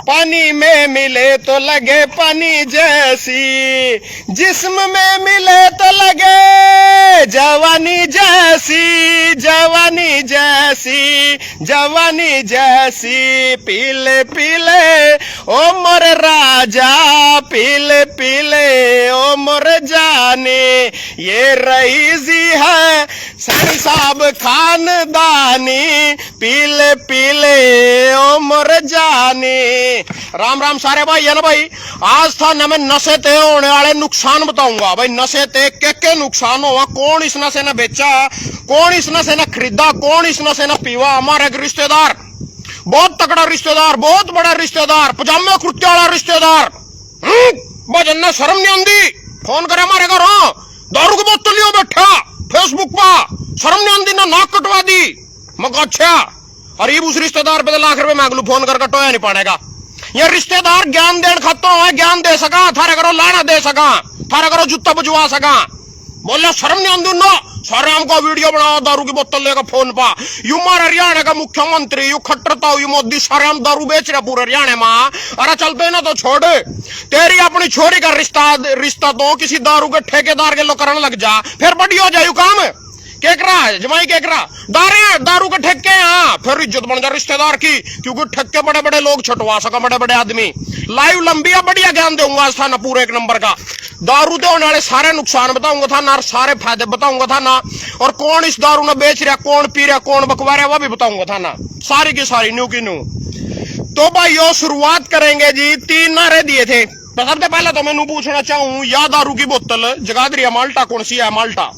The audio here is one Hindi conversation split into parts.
पानी में मिले तो लगे पानी जैसी, जिस्म में मिले तो लगे जवानी जैसी, जवानी जैसी, जवानी जैसी। पीले पीले ओ मोर राजा, पीले पीले ओ मोर जाने, ये रईसी है सैनी साहब खानदानी, पीले पीले ओ मोर जाने। राम राम सारे भाई है ना भाई। आज था न मैं नशे ते होने वाले नुकसान बताऊंगा भाई। नशे ते के नुकसान हुआ, कौन इस नशे ने बेचा, कौन इस नशे ने खरीदा, कौन इस नशे ने पीवा। हमारे एक रिश्तेदार, बहुत तगड़ा रिश्तेदार, बहुत बड़ा रिश्तेदार, पजामे कुर्ते वाला रिश्तेदार, भजन ने शर्म नहीं आंदी, फोन करे हमारे घर, दारू की बोतल लियो बैठा फेसबुक पर, शर्म नहीं आंदी ना नाक कटवा दी। मैं अच्छा, और ये उस रिश्तेदार पे लाख रुपए मांग लू, फोन कर टोया नहीं पड़ेगा। ये रिश्तेदार ज्ञान देन खाता है, ज्ञान दे सका, थारे करो लाना दे सका, थारे करो जूता बजवा सका। बोले शर्म नहीं आंदी ना, सारे हमको वीडियो बनाओ दारू की बोतल लेकर फोन पा। यू मारे हरियाणा का मुख्यमंत्री, यू खट्टरता यू मोदी, सारे हम दारू बेच रहे पूरे हरियाणा में। अरे चलते ना तो छोड़, तेरी अपनी छोरी का रिश्ता तो किसी दारू के ठेकेदार के लो करने लग जा, फिर बड़ी हो जाए काम। केकरा जमाई केकरा दारू के ठेके, यहाँ फिर इज्जत बन जा रिश्तेदार की, क्योंकि ठेके बड़े बड़े लोग छुटवा सका, बड़े बड़े आदमी। लाइव लंबी बढ़िया ज्ञान दूंगा आज था ना, पूरे एक नंबर का। दारू दे होने वाले सारे नुकसान बताऊंगा था ना, सारे फायदे बताऊंगा था ना, और कौन इस दारू ने बेच रहा, कौन पी रहा, कौन बकवा रहा, वो भी बताऊंगा था ना, सारी की सारी न्यू की न्यू। तो भाइयों शुरुआत करेंगे जी, 3 नारे दिए थे। तो सबसे पहले तो मैं पूछना चाहूं, या दारू की बोतल जगाधरी है, माल्टा कौन सी है माल्टा,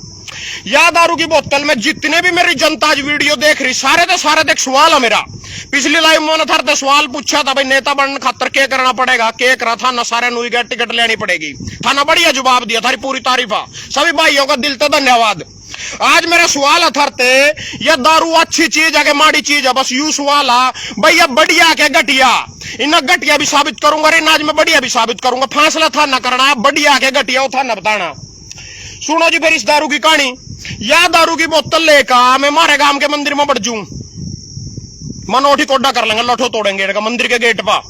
या दारू की बोतल में जितने भी मेरी जनता आज वीडियो देख रही, सारे तो सारे देख सवाल है मेरा। पिछली लाइव में था तो सवाल पूछा था भाई, नेता बनने खातर क्या करना पड़ेगा, क्या करा था ना, सारे नुई गए टिकट लेनी पड़ेगी, थाना बढ़िया जवाब दिया, थारी पूरी तारीफ है। सभी भाइयों का दिल से धन्यवाद। आज मेरा सवाल अथरते, यह दारू अच्छी चीज है कि माड़ी चीज है, बस यू सवाल है भैया, बढ़िया के घटिया। इन घटिया भी साबित करूंगा, रे आज में बढ़िया भी साबित करूंगा। फैसला था ना करना, बढ़िया के घटिया था ना बताना। सुनो जी फिर इस दारू की कहानी। या दारू की बोतल लेकर मैं मारे गांव के मंदिर में बढ़ जूं, मनोठी कोड्डा कर लेंगे, लठो तोड़ेंगे मंदिर के गेट पा।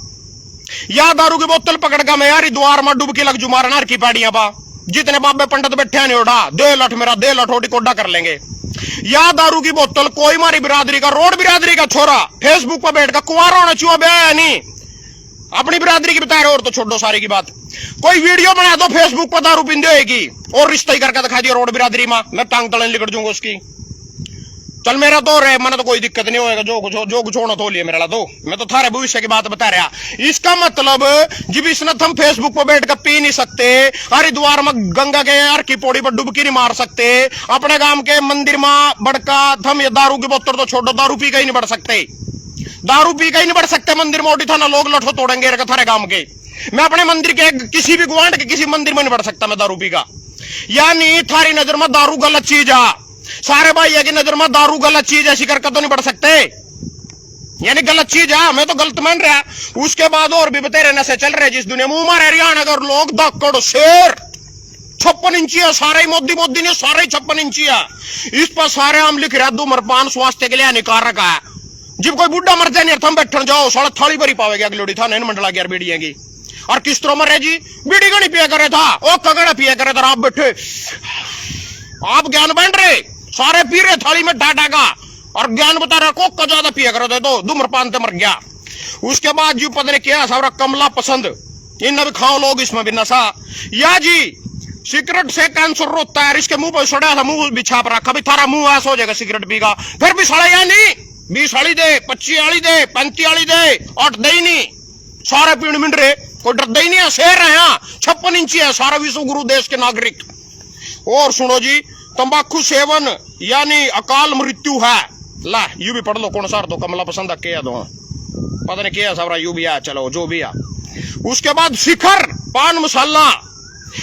या दारू की बोतल पकड़ कर मैं हरिद्वार में डुबकी लग जू मारना हर की पैड़ियां पा, जितने बाबे पंडित बैठे नहीं उठा, दे लठ मेरा दे लठोटी कोड्डा कर लेंगे। या दारू की बोतल कोई मारी बिरादरी का, रोड बिरादरी का छोरा फेसबुक पर बैठ कर कुंवारा होना चाहिए, ब्याह नहीं, अपनी बिरादरी की बता रहे, और तो छोड़ो सारी की बात। कोई वीडियो बना दो फेसबुक पर दारू पींदे होगी और रिश्ता ही करके दिखा दिया रोड बिरादरी में, मैं टांग तले लिकड़ दूंगा उसकी। चल मेरा तो रे, मैंने तो कोई दिक्कत नहीं होगा, जो कुछ होना तो लिया मेरा तो, मैं तो थारे भविष्य की बात बता रहा। इसका मतलब जब इसने हम फेसबुक पर बैठ कर पी नहीं सकते, हरिद्वार में गंगा के हर की पौड़ी पर डुबकी नहीं मार सकते, अपने गांव के मंदिर में बड़का हम ये दारू की बोतल तो छोड़ो, दारू पी कहीं नहीं बढ़ सकते, दारू पी कहीं नहीं बढ़ सकते मंदिर में, उठी था ना लोग लठो तोड़ेंगे थारे गांव के। मैं अपने मंदिर के किसी भी गुआंढ के किसी मंदिर में नहीं बढ़ सकता मैं दारू पी का। यानी थारी नजर में दारू गलत चीज है, सारे भाई की नजर में दारू गलत चीज है, शिकर का तो नहीं बढ़ सकते, यानी गलत चीज है, मैं तो गलत मान रहा। उसके बाद और भी बतेरे नशे चल रहे जिस दुनिया में, उमर हरियाणा अगर लोग दक्कड़ शेर 56 इंची है, सारे मोदी ने सारे 56 इंची है, इस पर सारे हम लिख रहे धूम्रपान स्वास्थ्य के लिए हानिकारक है। जब कोई बुढ़ा मर जाए थम बैठन जाओ, साला थाली भरी पावेगी अगलोड़ी था नहीं मंडला गया बीड़िया की, और किस तरह मरे जी, बीड़ी गणी पिया करे था, ओ कगड़ा पिया करे था, आप बैठे आप ज्ञान बांट रहे, सारे पी रहे थाली में डाटा का, और ज्ञान बता रहे कोक का ज्यादा पिया करे थे तो धूम्रपान से मर गया। उसके बाद जी पता नहीं क्या सारा कमला पसंद, इन भी खाओ लोग इसमें भी नशा। या जी सिगरेट से कैंसर रोकता है, इसके मुंह पर सड़ा था, मुंह भी छाप रखा, भी थारा मुंह ऐसा हो जाएगा सिगरेट पीगा, फिर भी सड़ा या नहीं, 20 वाली दे, 25 वाली दे, 35 वाली दे, 8 दे ही नहीं, सारे पीण मिंड रहे, कोई डरदा ही नहीं है, शेर है यहाँ 56 इंची है, सारा विश्व गुरु देश के नागरिक। और सुनो जी, तंबाकू सेवन यानी अकाल मृत्यु है, ला यू भी पढ़ लो, कौन सा तो कमला पसंद है दो, पता नहीं क्या सारा यू भी है, चलो जो भी है। उसके बाद शिखर पान मसाला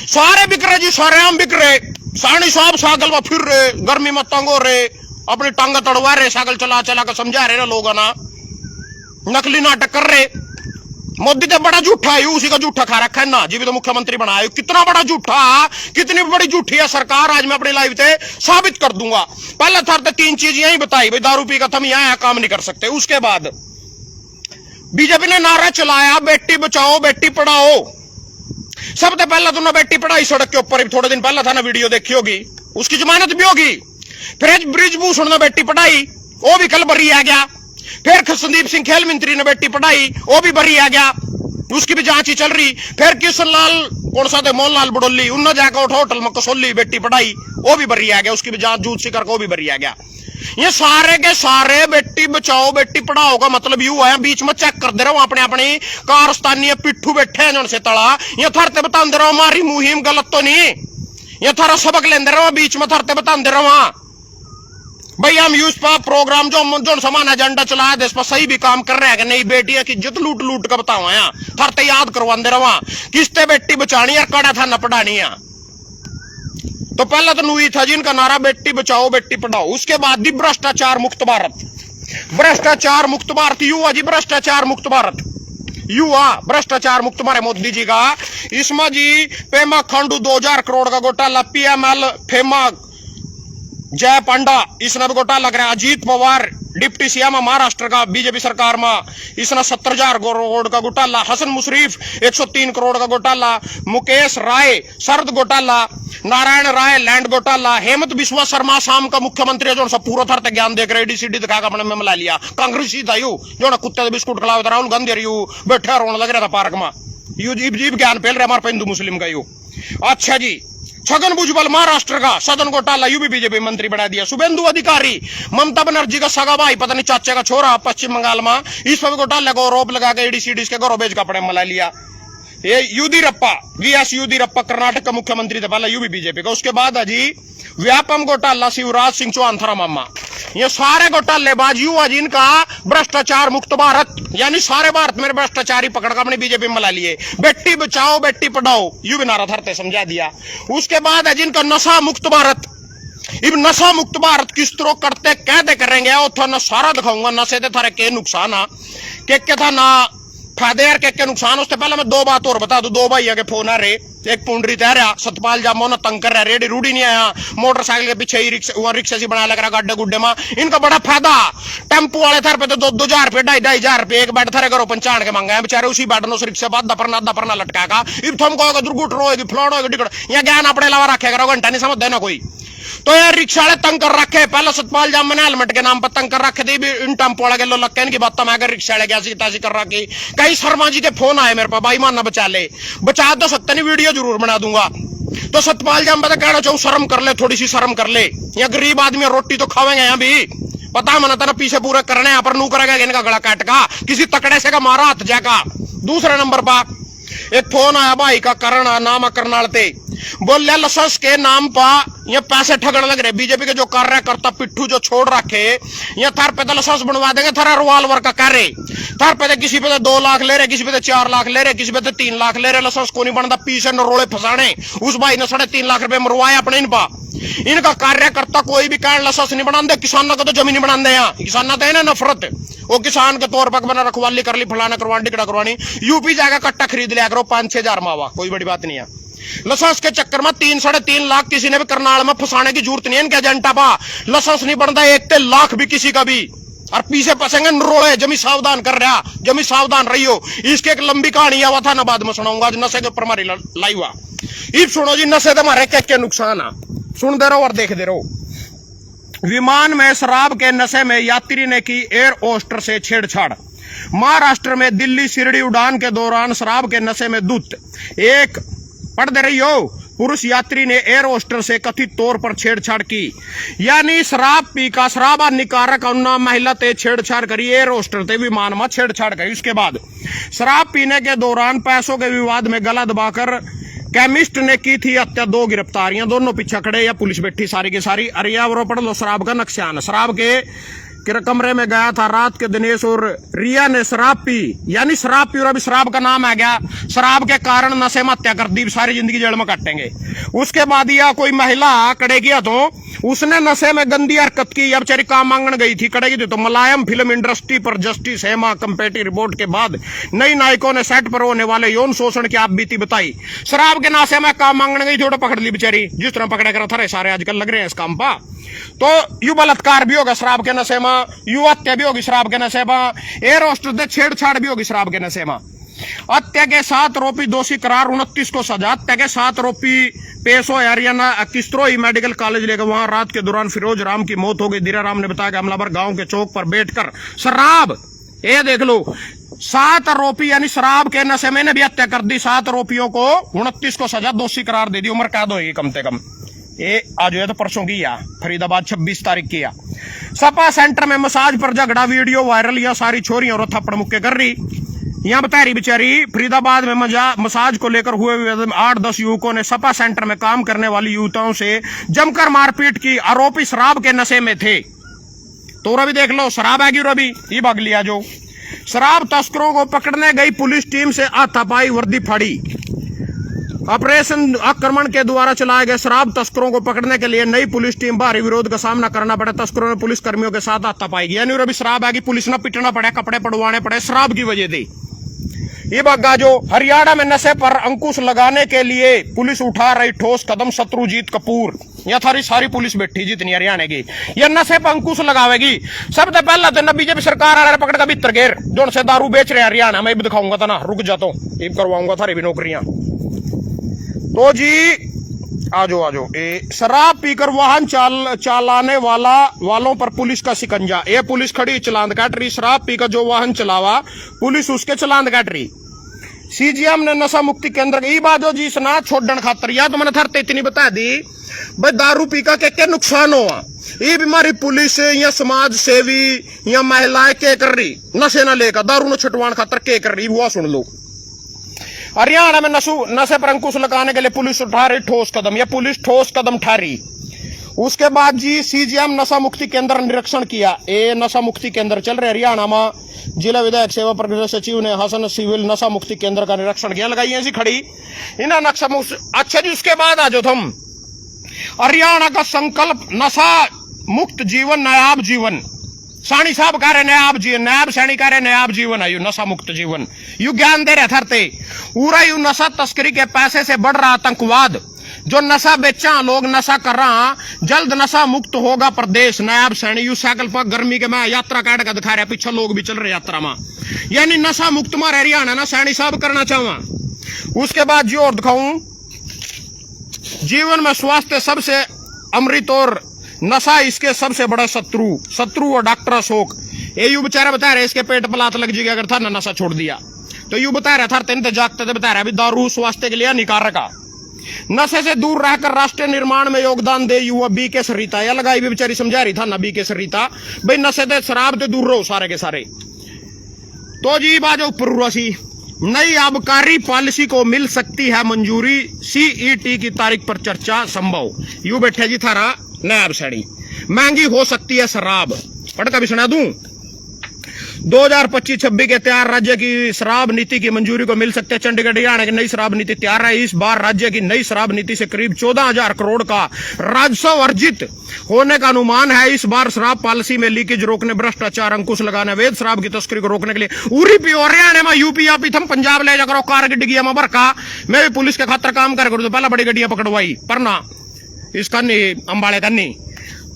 सारे बिक रहे जी, सारे आम बिक रहे, सानी साहब सागल में फिर रहे, गर्मी में तंग हो रहे, अपनी टांगा तड़वा रहे, सागल चला चला कर समझा रहे ना लोग ना, नकली नाटक कर रहे। मोदी तो बड़ा झूठा है, उसी का झूठा खा रखा है ना, जी भी तो मुख्यमंत्री बना है, कितना बड़ा झूठा, कितनी बड़ी झूठी है सरकार, आज मैं अपनी लाइव से साबित कर दूंगा। पहले था 3 चीज यही बताई भाई, दारू पी का हम यहाँ काम नहीं कर सकते। उसके बाद बीजेपी ने नारा चलाया बेटी बचाओ बेटी पढ़ाओ। सबसे पहला तो ना बेटी पढ़ाई सड़क के ऊपर थोड़े दिन पहला था ना, वीडियो देखी होगी, उसकी जमानत भी होगी। फिर ब्रिजभूषण ने बेटी पढ़ाई, वो भी कल बरी आ गया। फिर संदीप सिंह खेल मंत्री ने बेटी पढ़ाई, वो भी बरी आ गया, उसकी भी जांच ही चल रही। फिर किशन लाल कौन सा थे, मोहनलाल बडोली, उन्होंने जाकर होटल में कसौली बेटी पढ़ाई, वो भी बरी आ गया, उसकी भी जांच जूझ कर वो भी बरी आ गया। ये सारे के सारे बेटी बचाओ बेटी पढ़ाओ का मतलब यू है। बीच में चेक कर दे रहा हूं अपने अपनी कारस्तानी पिट्ठू बैठे हैं जो से तड़ा, ये थरते बता दे रहा हूं हमारी मुहिम गलत तो नहीं, ये थारा सबक लेंदे रहा बीच में थरते बता दे रहा हूं भाई हम यूज पा प्रोग्राम जो समान एजेंडा चलाया देश पर सही भी काम कर रहे हैं कि नहीं। बेटियां की इज्जत लूट लूट कर बताओ यहाँ थरते याद करवा दे रहा किसते बेटी बचानी है, कड़ा था न पढ़ानी है। तो पहला तो नूई था जिनका नारा बेटी बचाओ बेटी पढ़ाओ। उसके बाद भी भ्रष्टाचार मुक्त भारत, भ्रष्टाचार मुक्त भारत युवा जी, भ्रष्टाचार मुक्त भारत युवा, भ्रष्टाचार मुक्त मारे मोदी जी का। इसमें जी पेमा खांडू 2000 करोड़ का घोटाला, पीएमएल फेमा जय पांडा इसने भी घोटाला करा। अजीत पवार डिप्टी सीएम महाराष्ट्र का बीजेपी सरकार में, इसने 70,000 करोड़ का घोटाला। हसन मुशरीफ 103 करोड़ का घोटाला। मुकेश राय शरद घोटाला। नारायण राय लैंड घोटाला। हेमंत बिस्वा शर्मा शाम का मुख्यमंत्री जो सब पूरा थर ज्ञान देख रहे डीसीडी दिखा अपने में मिला लिया। कांग्रेस ही था यू जो ना कुत्ते बिस्कुट खिलाओ राहुल गांधी यू बैठे रोने लग रहा था पार्क में, यू जीव जीव ज्ञान फैल रहा हमारे हिंदू मुस्लिम का यू। अच्छा जी, छगन भुजबल महाराष्ट्र का सदन घोटाला यू भी बीजेपी मंत्री बना दिया। शुभेंदु अधिकारी ममता बनर्जी का सगा भाई पता नहीं चाचे का छोरा पश्चिम बंगाल में, इस पर घोटाले को आरोप लगा के एडीसीडी के घरों बेच कपड़े मिला लिया। ये यूदीरप्पा वीएस यूदीरप्पा कर्नाटक का मुख्यमंत्री थे पहले, यू भी बीजेपी का। उसके बाद अजी व्यापम घोटाला शिवराज सिंह चौहान थरा मामा। ये सारे घोटालेबाज युवा जिनका भ्रष्टाचार मुक्त भारत, यानी सारे भारत में भ्रष्टाचारी पकड़ कर अपनी बीजेपी में मिला लिए। बेटी बचाओ बेटी पढ़ाओ यू भी नारा धरते समझा दिया। उसके बाद है जिनका नशा मुक्त भारत। इब नशा मुक्त भारत किस तरह करते कहते करेंगे और थाना सारा दिखाऊंगा। नशे थे थारे के नुकसान आ के था ना फायदे यार के नुकसान। उससे पहले मैं दो बात और बता दूं। दो भाई के फोन आ रहे, एक पुंडरी तैर रहा, सतपाल जामो ना तंग कर रहा, रेडी रूडी नहीं आया, मोटरसाइकिल के पीछे ही रिक्शा से बना लग रहा गड्ढे गुड्ढे में। इनका बड़ा फायदा। टेम्पो वाले थर पे तो 2,000 रुपये 2,500 रुपये एक बैठ थरे करो 95 के मंगा बेचारे उसी बैठनो रिक्शा आधा परना लटका। इब थम कहोगे दुर्घटना होगी फ्लड होगी टिकट यहाँ ज्ञान अपने अलावा रखे करो, घंटा नहीं समझ देना कोई। तो यार रिक्शा वाले तंग कर रखे। पहले सतपाल जाम ने हेलमेट के नाम पर तंग कर रखे थे, इन टेम्पो वाले के लो लग इनकी बात मैं अगर रिक्शा वाले कैसी तासी कर रखी। कई शर्मा जी के फोन आए मेरे पास, भाई मानना बचा ले, बचा तो सकते नहीं, वीडियो जरूर बना दूंगा। तो सतपाल जाम बता कहना चाहूँ शर्म कर ले, थोड़ी सी शर्म कर ले। यहाँ गरीब आदमी रोटी तो खावेंगे यहाँ भी, पता मना था पीछे पूरे करने यहाँ पर नू करेगा इनका गला काट का, किसी तकड़े से का मारा हाथ जाएगा। दूसरे नंबर पर एक फोन आया भाई का करण नाम करनालते, बोले लसस के नाम पर ये पैसे ठगड़ लग रहे। बीजेपी के जो कार्यकर्ता पिट्ठू जो छोड़ रखे ये थर पे तो लसस बनवा देंगे, थरा रिवाल्वर का कह रहे थर पे किसी पे 2 लाख ले रहे, किसी पे 4 लाख ले रहे, किसी पे 3 लाख ले रहे। लसस को नहीं बनता, पीछे नरोड़े फंसाने। उस भाई ने 3.5 लाख रुपए मरवाए अपने इन पा। इनका कार्यकर्ता कोई भी कारण लसस नहीं बनाते, किसानों को तो जमीन नहीं बनाते। यहाँ किसान तो है ना नफरत, वो किसान के तौर पर बना रखवाली कर ली, फलाना करवानी टिकड़ा करवानी। यूपी जाकर कट्टा खरीद लिया करो 5-6 हजार मावा, कोई बड़ी बात नहीं है। लसस के चक्कर में 3-3.5 लाख किसी ने भी करनाल में फंसाने की जरूरत नहीं है इनके एजेंडा पा। लसस नहीं बनता 1 लाख भी किसी का भी, और पीछे फंसेंगे नरोड़े। जमी सावधान कर रहा, जमी सावधान रही हो। इसके एक लंबी कहानी हुआ था ना, बाद में सुनाऊंगा। नशे के ऊपर हमारी लाई हुआ इब सुनो जी, नशे तो हमारे क्या नुकसान है, सुन दे रहो और देख दे रहो। विमान में शराब के नशे में यात्री ने की एयर होस्टर से छेड़छाड़। महाराष्ट्र में दिल्ली शिरडी उड़ान के दौरान शराब के नशे में धुत एक पढ़ दे रही हो पुरुष यात्री ने एयर होस्टर से कथित तौर पर छेड़छाड़ की, यानी शराब पी का शराब निकारक अन्ना महिला ते छेड़छाड़ करी, एयर होस्टर ते विमान में छेड़छाड़ करी। उसके बाद शराब पीने के दौरान पैसों के विवाद में गला दबाकर केमिस्ट ने की थी हत्या। 2 गिरफ्तारियां, दोनों पीछे खड़े या पुलिस बैठी सारी की सारी। अरिया वो पढ़ लो शराब का नक्शान। शराब के कमरे में गया था रात के दिनेश और रिया ने शराब पी, यानी शराब पी और अभी शराब का नाम आ गया। शराब के कारण नशे में हत्या कर दी, सारी जिंदगी जेल में काटेंगे। उसके बाद यह कोई महिला कड़े किया तो उसने नशे में गंदी हरकत की, अब बेचारी काम मांगने गई थी, कड़े की तो मलायम फिल्म इंडस्ट्री पर जस्टिस हेमा कंपेटी रिपोर्ट के बाद नई नायकों ने सेट पर होने वाले यौन शोषण की आप बीती बताई। शराब के नशे में काम मांगने गई थी, पकड़ ली बेचारी, जिस तरह पकड़ा कर था सारे आजकल लग रहे हैं इस काम पर। तो यू बलात्कार भी होगा शराब के नशे में, यू हत्या भी होगी शराब के नशे में, एयर होस्टेस से छेड़छाड़ भी होगी शराब के नशे में। हत्या के 7 आरोपी दोषी करार, 29 को सजा। हत्या के 7 आरोपी पेश हो हरियाणा किस्त्रोई मेडिकल कॉलेज लेकर, वहां रात के दौरान फिरोज राम की मौत हो गई। धीरा राम ने बताया कि हमलावर गांव के चौक पर बैठकर शराब, ये देख लो 7 आरोपी यानी शराब के नशे में भी हत्या कर दी। 7 आरोपियों को 29 को सजा, दोषी करार दे दी, उम्र कैद होगी कम से कम। ये आज है तो परसों की या फरीदाबाद 26 तारीख की या। सपा सेंटर में मसाज पर झगड़ा, वीडियो वायरल, या सारी छोरियों और थप्पड़ मुक्के कर रही। यहां बता रही बेचारी फरीदाबाद में मसाज को लेकर हुए 8-10 युवकों ने सपा सेंटर में काम करने वाली युवतियों से जमकर मारपीट की। आरोपी शराब के नशे में थे। तो रवि देख लो, शराब आएगी रवि, ये भाग लिया। जो शराब तस्करों को पकड़ने गई पुलिस टीम से हाथापाई, वर्दी फाड़ी। ऑपरेशन आक्रमण के द्वारा चलाए गए शराब तस्करों को पकड़ने के लिए नई पुलिस टीम भारी विरोध का सामना करना पड़ा। तस्करों ने पुलिस कर्मियों के साथ हाथापाई की। यानी रवि शराब आएगी, पुलिस ने पिटना पड़ा, कपड़े पड़वाने पड़े शराब की वजह से। ये बग्गा जो हरियाणा में नशे पर अंकुश लगाने के लिए पुलिस उठा रही ठोस कदम। शत्रुजीत कपूर, यह थारी सारी पुलिस बैठी जितनी हरियाणा की, यह नशे पर अंकुश लगावेगी। सबसे पहला तो बीजेपी सरकार आ रहा पकड़ का भीतर घेर, जो से दारू बेच रहे हरियाणा में, दिखाऊंगा था ना, रुक जाता हूं, ये करवाऊंगा थारी भी नौकरियां। तो जी आजो ए शराब पीकर वाहन चलाने वालों पर पुलिस का शिकंजा। ये पुलिस खड़ी चलान काट रही। शराब पीकर जो वाहन चलावा पुलिस उसके चलान काट रही। सीजीएम ने नशा मुक्ति केंद्र की बात हो जी सुना छोड़न खातर, या तो मैंने थरते इतनी बता दी भाई दारू पी का क्या नुकसान हुआ। ये बीमारी पुलिस या समाज सेवी या महिलाएं के कर रही, नशे न लेकर दारू न छुटवान खातर के कर रही, वो सुन लो। हरियाणा में नशे पर अंकुश लगाने के लिए पुलिस उठा रही ठोस कदम, या पुलिस ठोस कदम उठा रही। उसके बाद जी सीजीएम नशा मुक्ति केंद्र निरीक्षण किया। ये नशा मुक्ति केंद्र चल रहे हरियाणा में। जिला विधायक सेवा प्रक्रिया सचिव ने हसन सिविल नशा मुक्ति केंद्र का निरीक्षण किया। लगाई ऐसी खड़ी इन्हें नक्शा। अच्छा जी, उसके बाद आ जाओ हम हरियाणा का संकल्प नशा मुक्त जीवन नायाब जीवन। सानी साहब कह रहे नायाब जीवन, नायाब सैनी कह रहे नायाब जीवन है यू नशा मुक्त जीवन। यू ज्ञान दे रहे थरते पूरा यू नशा तस्करी के पैसे से बढ़ रहा आतंकवाद। जो नशा बेचा लोग नशा कर रहा, जल्द नशा मुक्त होगा प्रदेश। नायाब सैनी यू साइकिल पर गर्मी के मैं यात्रा काट का दिखा रहे, पीछे लोग भी चल रहे यात्रा में, यानी नशा मुक्त मार हरियाणा ना सैनी साहब करना चाहवा। उसके बाद जो और दिखाऊं, जीवन में स्वास्थ्य सबसे अमृत और नशा इसके सबसे बड़ा शत्रु और डॉक्टर अशोक। ये यू बेचारा बता रहे इसके पेट पर लात लग जाएगी अगर था ना नशा छोड़ दिया। तो यू बता रहा था तीन जागते थे, बता रहा अभी दारू स्वास्थ्य के लिए हानिकारक है। नशे से दूर रहकर राष्ट्र निर्माण में योगदान दे युवा बीके सरिता। या लगाई भी बेचारी समझा रही था ना बीके सरिता, भाई नशे से शराब से दूर रहो सारे के सारे। तो जी बाजो पुरुषी नई आबकारी पॉलिसी को मिल सकती है मंजूरी। सीईटी की तारीख पर चर्चा संभव। यू बैठे जी थारा नायाब सैनी। महंगी हो सकती है शराब, पढ़ का भी सुना दूं। 2025-26 के तैयार राज्य की शराब नीति की मंजूरी को मिल सकते हैं। चंडीगढ़ हरियाणा की नई शराब नीति तैयार है। इस बार राज्य की नई शराब नीति से करीब 14,000 करोड़ का राजस्व अर्जित होने का अनुमान है। इस बार शराब पॉलिसी में लीकेज रोकने, भ्रष्टाचार अंकुश लगाने, अवैध शराब की तस्करी को रोकने के लिए उरी पी हरियाणा में यूपी आप थम पंजाब ले जाकर कार की डिग्गिया में बरका मैं भी पुलिस के खातर काम कर करूँ तो पहला बड़ी गड्डियां पकड़वाई पर ना इसका नहीं अंबाड़े का नहीं।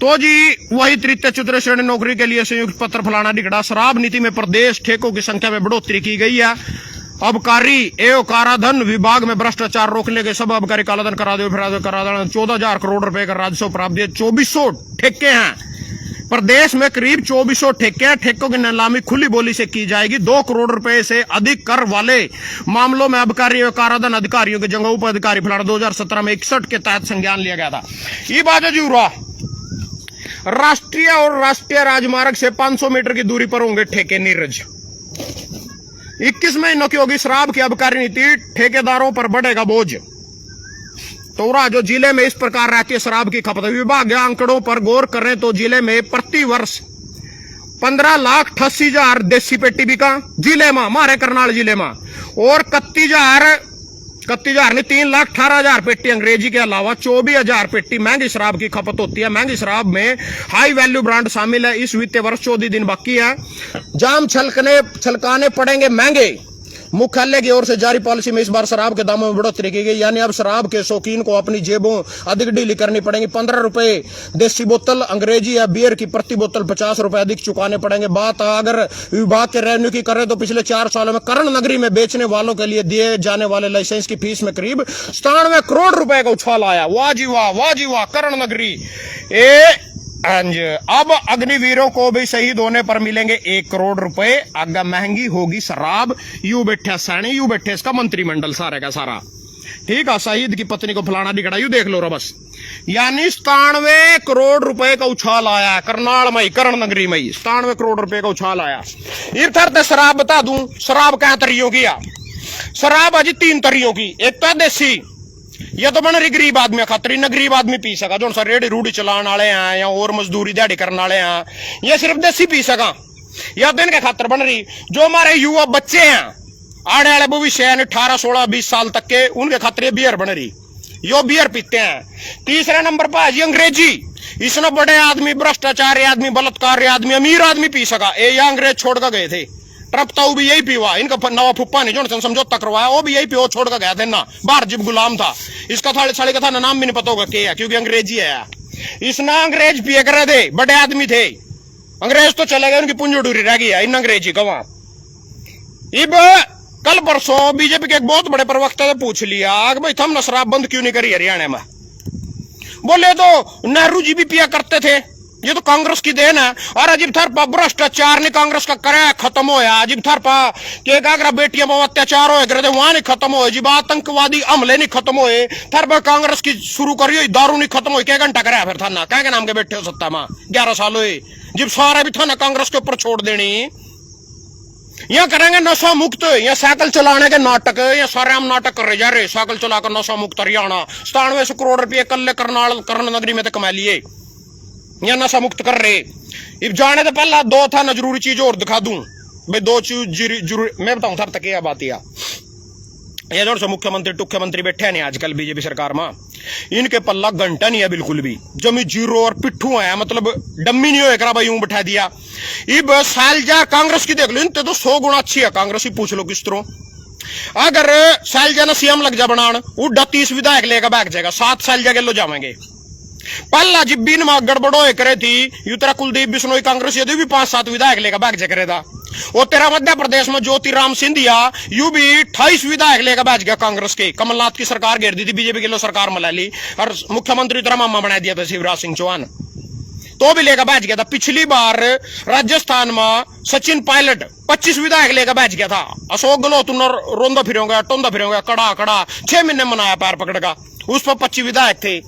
तो जी वही तृतीय चतुर्थ श्रेणी नौकरी के लिए संयुक्त पत्र फलाना निकला। शराब नीति में प्रदेश ठेकों की संख्या में बढ़ोतरी की गई है। आबकारी एवं कराधान विभाग में भ्रष्टाचार रोकने के सब आबकारी कालाधन कराधान 14,000 करोड़ रुपए का राजस्व प्राप्त है। 2400 ठेके हैं प्रदेश में, करीब 2400 ठेके हैं। ठेकों की नीलामी खुली बोली से की जाएगी। 2 करोड़ रुपए से अधिक कर वाले मामलों में आबकारी एवं कराधान अधिकारियों के जगह उप अधिकारी फलाना 2017 में 61 के तहत संज्ञान लिया गया था। ये बात है जी राष्ट्रीय और राष्ट्रीय राजमार्ग से 500 मीटर की दूरी पर होंगे ठेके नीरज। 21 महीनों की होगी शराब की आबकारी नीति, ठेकेदारों पर बढ़ेगा बोझ। तो जो जिले में इस प्रकार रहती है शराब की खपत। विभाग के आंकड़ों पर गौर करें तो जिले में प्रति वर्ष 15,88,000 देसी पेटी बिका जिले में, हमारे करनाल जिले में, और 31,000 नहीं 3,18,000 पेटी अंग्रेजी के अलावा 24,000 पेटी महंगी शराब की खपत होती है। महंगी शराब में हाई वैल्यू ब्रांड शामिल है। इस वित्तीय वर्ष 14 दिन बाकी है। जाम छलकाने पड़ेंगे महंगे। मुख्यालय की ओर से जारी पॉलिसी में इस बार शराब के दामों में बढ़ोतरी की गई, यानी अब शराब के शौकीन को अपनी जेबों अधिक ढीली करनी पड़ेगी। 15 रुपए देसी बोतल अंग्रेजी या बियर की प्रति बोतल 50 रुपए अधिक चुकाने पड़ेंगे। बात अगर विभाग के रेवेन्यू की करें तो पिछले 4 सालों में कर्ण नगरी में बेचने वालों के लिए दिए जाने वाले लाइसेंस की फीस में करीब 97 करोड़ रुपए का उछाल आया। वाह जी वाह, वाह जी वाह, कर्ण नगरी। अब अग्निवीरों को भी शहीद होने पर मिलेंगे 1 करोड़ रुपए। आगे महंगी होगी शराब। यू बैठे सैनी, यू बैठे इसका मंत्रिमंडल सारे का सारा, ठीक है। शहीद की पत्नी को फलाना दिखड़ा, यू देख लो रा बस। यानी 97 करोड़ रुपए का उछाल आया करनाल में, कर्ण नगरी में 97 करोड़ रुपए का उछाल आया। इधर शराब बता दूं, शराब क्या तरियों की है? शराब अजी 3 तरियों की। एक तो देसी, ये तो बन रही गरीब आदमी खातर, न गरीब आदमी पी सका जो सा रेडी रूढ़ी चलाने वाले हैं या और मजदूरी दिहाड़ी करने वाले हैं, ये सिर्फ देसी पी सका। या तो इनके खातर बन रही जो हमारे युवा बच्चे हैं, आने वाले भविष्य है 18, 16, 20 साल तक के, उनके खातर ये बियर बन रही, यो बियर पीते हैं। तीसरे नंबर पर है अंग्रेजी। इसने बड़े आदमी, भ्रष्टाचारी आदमी, बलात्कारी आदमी, अमीर आदमी पी सका। ये अंग्रेज छोड़ कर गए थे। ट्रपताऊ भी यही पीवा, इनका नवा फुप्पा नहीं जो समझौता करवाया, वो भी यही पीवा, छोड़ कर गया था ना बाहर जब गुलाम था। इसका साले का था ना नाम भी नहीं पता होगा क्या, क्योंकि अंग्रेजी है। इसने अंग्रेज पिए करे थे, बड़े आदमी थे। अंग्रेज तो चले गए, उनकी पूंजी डूरी रह गई, इन अंग्रेजी गवा। इब कल परसों बीजेपी के एक बहुत बड़े प्रवक्ता ने पूछ लिया कि भाई तुमने शराब बंद क्यों नहीं करी हरियाणा में? बोले तो नेहरू जी भी पिया करते थे, ये तो कांग्रेस की देन है। और अजीब थर पा भ्रष्टाचार ने कांग्रेस का करे खत्म होया। अजीब थर पा के बेटियों में अत्याचार हो गए वहां नहीं खत्म हो, जब आतंकवादी हमले नहीं खत्म हुए, थर पर कांग्रेस की शुरू करी दारू नहीं खत्म हुई, क्या घंटा करे फिर थाना क्या नाम के बैठे हो सत्ता में 11 साल हुए, जब सारा भी थाना कांग्रेस के ऊपर छोड़ देनी। यहाँ करेंगे नशा मुक्त, या साइकिल चलाने के नाटक, या सारे हम नाटक कर रहे जा रहे, साइकिल चलाकर नशा मुक्त हरियाणा। 97 करोड़ रुपये कल कर्ण नगरी में तो कमा लिए, या नशा मुक्त कर रहे। अब जाने तो पहला 2 था ना जरूरी चीज और दिखा दूं भाई, 2 चीज जरूरी मैं बताऊं थर तक क्या बात। ये जो मुख्यमंत्री टुख्यमंत्री बैठे हैं नहीं आजकल बीजेपी सरकार में, इनके पल्ला घंटा नहीं है बिल्कुल भी, जमी जीरो और पिट्ठू है, मतलब डम्मी नहीं हो भाई यूं बैठा दिया। इब शैलजा कांग्रेस की देख लो, इनते तो 100 गुना अच्छी है कांग्रेस ही, पूछ लो किस तरह। अगर शैलजा ने सीएम लग जा बनान, उड़ा 30 विधायक लेकर बैठ जाएगा, 7 शैलजा के लो जाएंगे। पहला जब बीन में गड़बड़ो करे थी यू तेरा कुलदीप बिश्नोई कांग्रेस ये भी 5-7 विधायक लेकर बैठ जा करे था। और तेरा मध्य प्रदेश में ज्योतिराम सिंधिया यू भी 28 विधायक लेकर बैठ गया कांग्रेस के। कमलनाथ की सरकार घेर दी थी, बीजेपी के लोग सरकार में ला ली और मुख्यमंत्री तेरा मामा बना दिया था शिवराज सिंह चौहान, तो भी लेकर बैठ गया था। पिछली बार राजस्थान में सचिन पायलट 25 विधायक लेकर बैठ गया था। अशोक गहलोत रोंदा फिरोगा टोंदा फिरोगा कड़ा कड़ा 6 महीने मनाया पैर पकड़गा, उस पर 25 विधायक थे।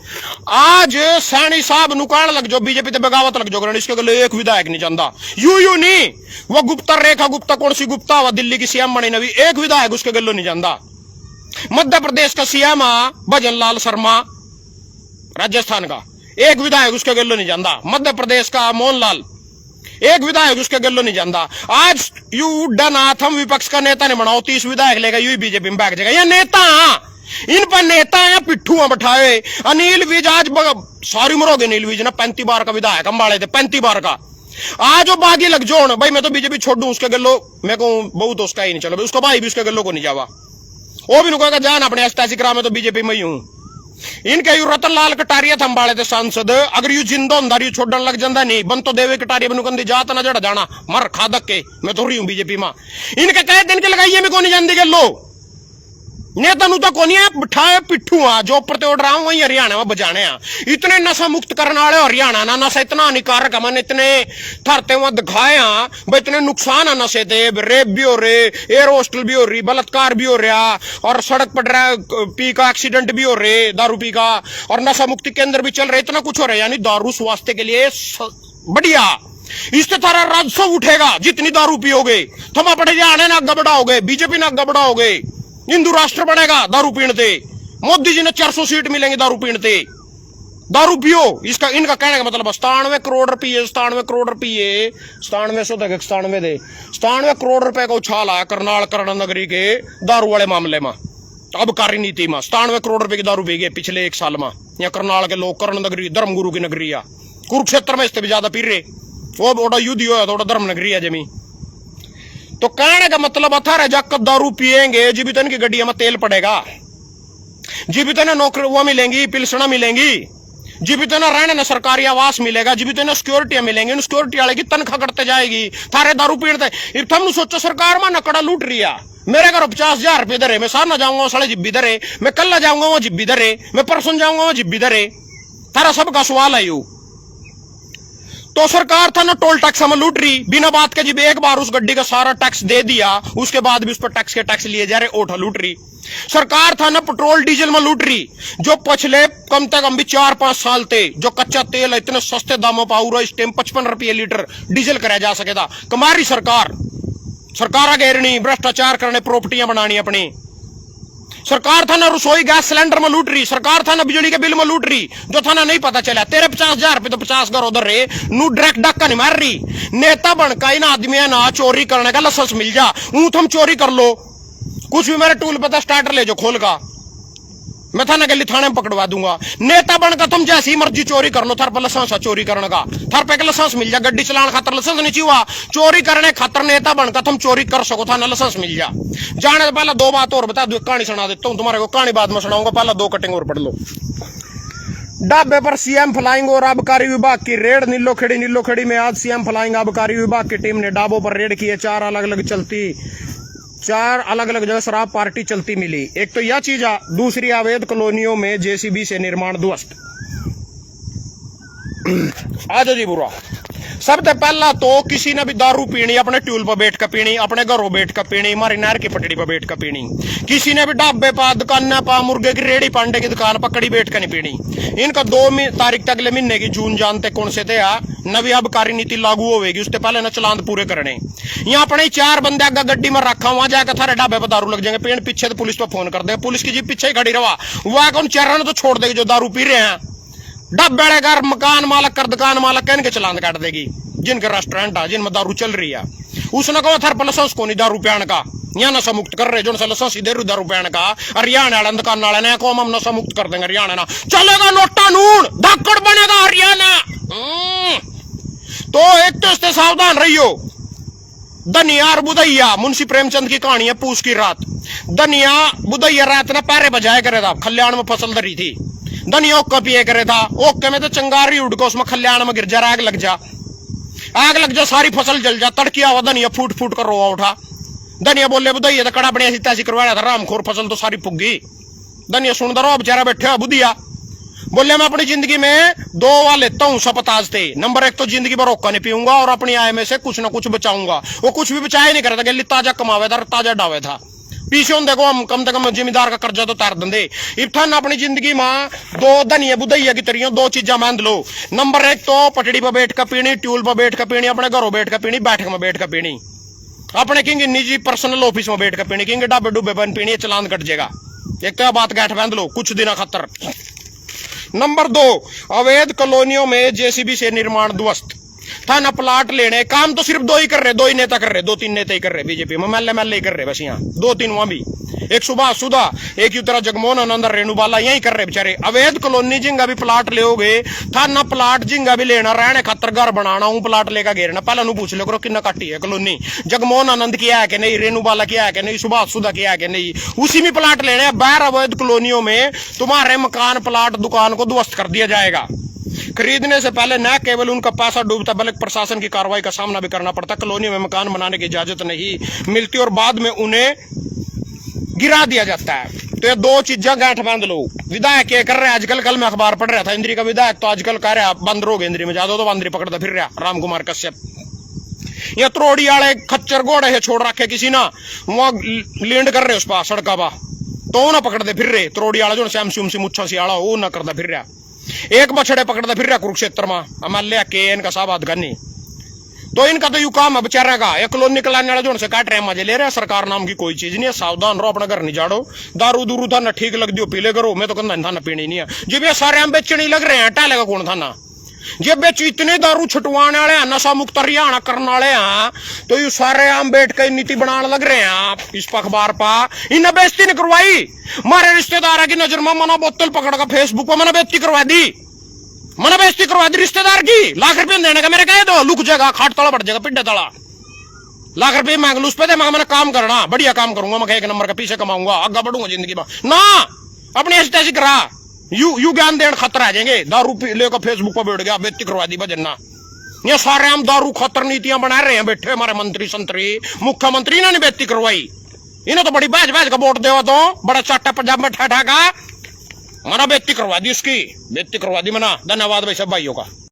आज सैनी साहब नुकान लग जो बीजेपी ते बगावत लग जो, इसके गले एक विधायक नहीं जानता। यू नहीं, वो गुप्ता रेखा गुप्ता कौन सी गुप्ता हुआ दिल्ली की सीएम बनी नवी, एक विधायक उसके गलो नहीं जानता। मध्य प्रदेश का सीएम भजन लाल शर्मा, राजस्थान का एक विधायक उसके गलो नहीं जानता। मध्य प्रदेश का मोहनलाल एक विधायक उसके गलो नहीं जानता। आज यू डनाथ हम विपक्ष का नेता नहीं बनाओ, 30 विधायक लेगा यू बीजेपी में बैठ जाएगा। ये नेता इन पर नेता या पिट्ठू बैठाए। अनिल विज आज सारी मरोगे, अनिल विज ना 35 बार का विधायक अंबाड़े थे, 35 बार का। आज वो बागी लग जो भाई मैं तो बीजेपी छोड़ दूं, उसके गलो मैं कहूं बहुत उसका ही नहीं चलो, उसको भाई भी उसके गलो को नहीं जावा, वो भी नुका जान अपने अस्तासी करा में तो बीजेपी में ही हूं। इनके यू रतन लाल कटारिया थे अंबाड़े थे सांसद, अगर यू जिंदा होंदा यू छोड़न लग जाता नहीं, बन तो देवे कटारिया बनुकंदी जात ना जड़ जाना मर खादक के मैं तो रही हूं बीजेपी में। इनके कहे दिन के लगाइए में कौन जानती के लो नेता नु तो कोनी है बिठाए पिट्ठू जो ऊपर ऑर्डर आऊं वही हरियाणा में बजाने इतने नशा मुक्त करने वाले हरियाणा ना, नशा इतना हानिकारक है, इतने थरते वहां दिखाए भाई इतने नुकसान है नशे थे। रेप भी हो रहे, एयर होस्टल भी हो रही, बलात्कार भी हो रहा, और सड़क पर पी का एक्सीडेंट भी हो रहे दारू पी का, और नशा मुक्ति केंद्र भी चल रहे, इतना कुछ हो रहा है। यानी दारू स्वास्थ्य के लिए बढ़िया, इससे थारा राजस्व उठेगा जितनी दारू पियोगे, तुम अपने हरियाणा ना आगे बढ़ाओगे, बीजेपी ना आगे बढ़ाओगे, हिंदू राष्ट्र बनेगा दारू पीने थे। मोदी जी ने 400 सीट मिलेंगे दारू पीने थे। दारू पियो, इसका इनका कहने का मतलब 97 करोड़ रुपये 97 करोड़ रुपये 97 करोड़ रुपए का उछाल आया करनाल कर्ण नगरी के दारू वाले मामले में। अब कार्य नीति में 97 करोड़ रुपए की दारू पी गए पिछले 1 साल में। यहाँ करनाल के लोग कर्ण नगरी धर्मगुरु की नगरी है, कुरुक्षेत्र में इससे भी ज्यादा पी रहे, वो थोड़ा युद्ध हो थोड़ा धर्म नगरी है जमी। तो कहने का मतलब अथारे जाकर दारू पिएंगे जीवितन की गड्डिया में तेल पड़ेगा, जीवितन नौकरी वो मिलेंगी, पिलसना मिलेंगी, जीवितन रहने न सरकारी आवास मिलेगा, जीवितन सिक्योरिटियां मिलेंगी, सिक्योरिटी वाले की तनख्वाह करते जाएगी, थारे दारू पीते तुम सोचो सरकार में नकड़ा लूट रही है। मेरे घर 50,000 रुपये दरे, मैं सार ना जाऊंगा साढ़े जिब्बी दरे, मैं कल जाऊंगा वो जिब्बी दरे, मैं परसों जाऊंगा वो जिब्बी दरे, थारा सबका सवाल है यू। तो सरकार था ना टोल टैक्स में लूट रही बिना बात के, जब एक बार उस गड्डी का सारा टैक्स दे दिया उसके बाद भी उस पर टैक्स के टैक्स लिए जा रहे, ओठा लूट रही। सरकार था ना पेट्रोल डीजल में लूट रही, जो पिछले कम से कम भी 4-5 साल थे जो कच्चा तेल इतने सस्ते दामों पर आऊरा, इस टाइम 55 रुपये लीटर डीजल कराया जा सके था। कमारी सरकार घेरनी, भ्रष्टाचार करने, प्रॉपर्टियां बनानी अपनी। सरकार था ना रसोई गैस सिलेंडर में लूट रही, सरकार था ना बिजली के बिल में लूट रही, जो था ना नहीं पता चला। तेरे 50,000 रुपये तो 50 घर उधर रहे, नू डायरेक्ट डक्का नहीं मार रही। नेता बनका इन आदमी ना चोरी करने का लाइसेंस मिल जा, तुम चोरी कर लो, कुछ भी मेरे टूल पता स्टार्टर ले जो खोल का, मैं थाना गली थाने में पकड़वा दूंगा। नेता बनकर तुम जैसी मर्जी चोरी कर लो, थार पर लाइसेंस चोरी करने का, थार पे लाइसेंस मिल जा, गड्डी चलाने खातर लाइसेंस नहीं चाहिए, चोरी करने खातर नेता बनकर तुम चोरी कर सको, थाना लाइसेंस मिल जा। जाने से पहले 2 बात और बता दो, कहानी सुना देता हूँ तुम्हारे को, कहानी बाद में सुनाऊंगा, पहले 2 कटिंग और पढ़ लो। ढाबे पर सीएम फ्लाइंग और आबकारी विभाग की रेड। नीलोखेड़ी में आज सीएम फ्लाइंग आबकारी विभाग की टीम ने ढाबों पर रेड की है। 4 अलग अलग जगह शराब पार्टी चलती मिली। एक तो यह चीज है, दूसरी अवैध कॉलोनियों में जेसीबी से निर्माण ध्वस्त। आज जी बुरा, सबसे पहला तो किसी ने भी दारू पीनी अपने ट्यूल पर बैठ कर पीनी, अपने घरों बैठ कर पीनी, हमारी नहर की पटड़ी पर बैठ कर पीनी। किसी ने भी ढाबे पा, दुकान पा, मुर्गे की रेड़ी पांडे की दुकान पकड़ी बैठ कर नहीं पीनी। इनका 2 तारीख तक अगले महीने की जून जानते कौन से थे नवी आबकारी नीति लागू होगी, उससे पहले न चलान पूरे करने। यहाँ अपने 4 बंदे आगे गड्डी में रखा, वहां जाकर थारे ढाबे पर दारू लग जाएंगे, पेड़ पीछे तो पुलिस पर फोन कर देगा, पुलिस की जीप पीछे ही खड़ी रहा, वह कौन 4 तो छोड़ देगी जो दारू पी रहे हैं। ढाबे घर मकान मालक कर दुकान मालक कह के चलान काट देगी, जिनके रेस्टोरेंट है जिनमें दारू चल रही है। उसने कहा थार पर लाइसेंस को नहीं दारू पियान का, यहाँ नशा मुक्त कर रहे जो लाइसेंस दे रू दारू पियान का। हरियाणा वाले दुकान वाले ने कौम हम नशा मुक्त कर देंगे, हरियाणा ना चलेगा नोटा नून धाकड़ बनेगा हरियाणा। तो एक तो इससे सावधान रहियो। धनिया और बुदैया, मुंशी प्रेमचंद की कहानी है, पूस की रात। धनिया बुदैया रात ने पैरे बजाया करे था, खल्याण में फसल धरी थी, धनिया ओक्का पिए करे था, ओक्के में तो चंगारी उड़ को उसमें खल्याण में गिर जा, आग लग जा, सारी फसल जल जा। तड़किया हुआ धनिया फूट फूट कर रोआ उठा। धनिया बोले बुदैया तो कड़ा बने ऐसी तैसी करवाया था, रामखोर फसल तो सारी पुग्गी। धनिया सुन दरो बेचारा बैठे हो बुदिया, बोले मैं अपनी जिंदगी में 2 लेता हूँ शपथ आज थे। नंबर 1 तो जिंदगी भर ओक्का नहीं पीऊंगा और अपनी आय में से कुछ ना कुछ बचाऊंगा। वो कुछ भी बचाया नहीं करता, गली ताजा कमावे था, ताजा डावे था। पीछे देखो हम कम से कम जिम्मेदार का कर्जा तो तार देंगे। इतना अपनी जिंदगी में 2 धनिया बुदैया की तरियों 2 चीजा मान लो। नंबर 1 तो पटड़ी पर बैठ कर पीनी, ट्यूल पर बैठ कर पीनी, अपने घरों बैठ कर पीनी, बैठक में बैठ कर पीनी, अपने किंग निजी पर्सनल ऑफिस में बैठ कर पीनी, किंग ढाबे डुबे बन पीनी, चलान कट जाएगा। एक तो बात गैठ बांध लो कुछ दिन खतर। नंबर 2, अवैध कॉलोनियों में जेसीबी से निर्माण ध्वस्त। थाना प्लाट लेने काम तो सिर्फ 2 ही कर रहे, 2 ही नेता कर रहे, 2-3 नेता ही कर रहे बीजेपी में, महल्ले ही कर रहे बस। यहाँ 2-3 वहां भी, एक सुभाष सुधा, एक तरह जगमोहन आनंद रेणुबाला यही कर रहे बेचारे। अवैध कॉलोनी जिंगा भी प्लाट ले थाना प्लाट जिंगा भी लेना, रहने खातर घर बनाना, हूं प्लाट लेकर घेरना, पहले नू पूछ लो करो कितना काटी है कॉलोनी, जगमोहन आनंद किया है कि नहीं, रेणुबाला किया है कि नहीं, सुभाष सुधा किया है कि नहीं, उसी में प्लाट लेने। बाहर अवैध कॉलोनियों में तुम्हारे मकान प्लाट दुकान को ध्वस्त कर दिया जाएगा। खरीदने से पहले न केवल उनका पैसा डूबता बल्कि प्रशासन की कार्रवाई का सामना भी करना पड़ता। कॉलोनी में मकान बनाने की इजाजत नहीं मिलती और बाद में उन्हें गिरा दिया जाता है। तो ये 2 चीजें गांठ बांध लो। विधायक ये कर रहे हैं आजकल, कल मैं अखबार पढ़ रहा था, इंद्री का विधायक तो आजकल कह रहा है बंदर हो गए इंद्री में, ज्यादा तो बंदरी पकड़ता फिर रहा राम कुमार कश्यप। ये त्रोड़ी वाले खच्चर घोड़े है छोड़ रखे किसी ना, वहां लीड कर रहे उस पास सड़का बा, तो ना पकड़ते फिर रहे त्रोड़ी वाला जो श्याम सी मुच्छा सी आला वो ना करता फिर रहा। एक बछड़े पकड़ता फिर रहा कुरुक्षेत्र में, अमल्या के इनका साबाद गन्नी। तो इनका तो यू काम है बेचारा का, एक कॉलोनी निकलाने वाला जो से काट रहे मजे ले रहे हैं। सरकार नाम की कोई चीज नहीं है, सावधान रहो, अपना घर नहीं जाड़ो। दारू दूरू था ना ठीक लग दियो पीले करो, मैं तो कहना था ना पीनी नहीं है। जब ये सारे हम बेचने लग रहे हैं, टालेगा कौन था ना, जब बेच इतने दारू छुटवाने वाले हैं, नशा मुक्त हरियाणा करने वाले हैं, तो ये सारे आम बैठ कर नीति बनाने लग रहे हैं। इस अखबार पा इन्हें बेइज्जती नहीं करवाई, हमारे रिश्तेदार की नजर में मना बोतल पकड़ कर फेसबुक पर मना बेइज्जती करवा दी, मना बेइज्जती करवा दी रिश्तेदार की। लाख रुपये देने का मेरे कहे दो, लुक जाएगा, खाट तला बढ़ जाएगा, पिड्डे तला। लाख रुपये मांग लू, उस पे दे मैंने काम करना, बढ़िया काम करूंगा मैं, एक नंबर का पीछे कमाऊंगा, आगे बढ़ूंगा जिंदगी में ना। अपनी ऐसी तैसी करा, यू ज्ञान देन खतर आ जाएंगे। दारू लेकर फेसबुक पर बैठ गया, बेइज्जती करवा दी भजन ना। ये सारे हम दारू खतर नीतियां बना रहे हैं बैठे हमारे मंत्री संतरी, मुख्यमंत्री ने बेइज्जती करवाई। इन्हें तो बड़ी बाज बाज का वोट देवा, तो बड़ा चाटा पंजाब में ठा का मना बेइज्जती करवा दी, उसकी बेइज्जती करवा दी मना। धन्यवाद भाई सब भाइयों का।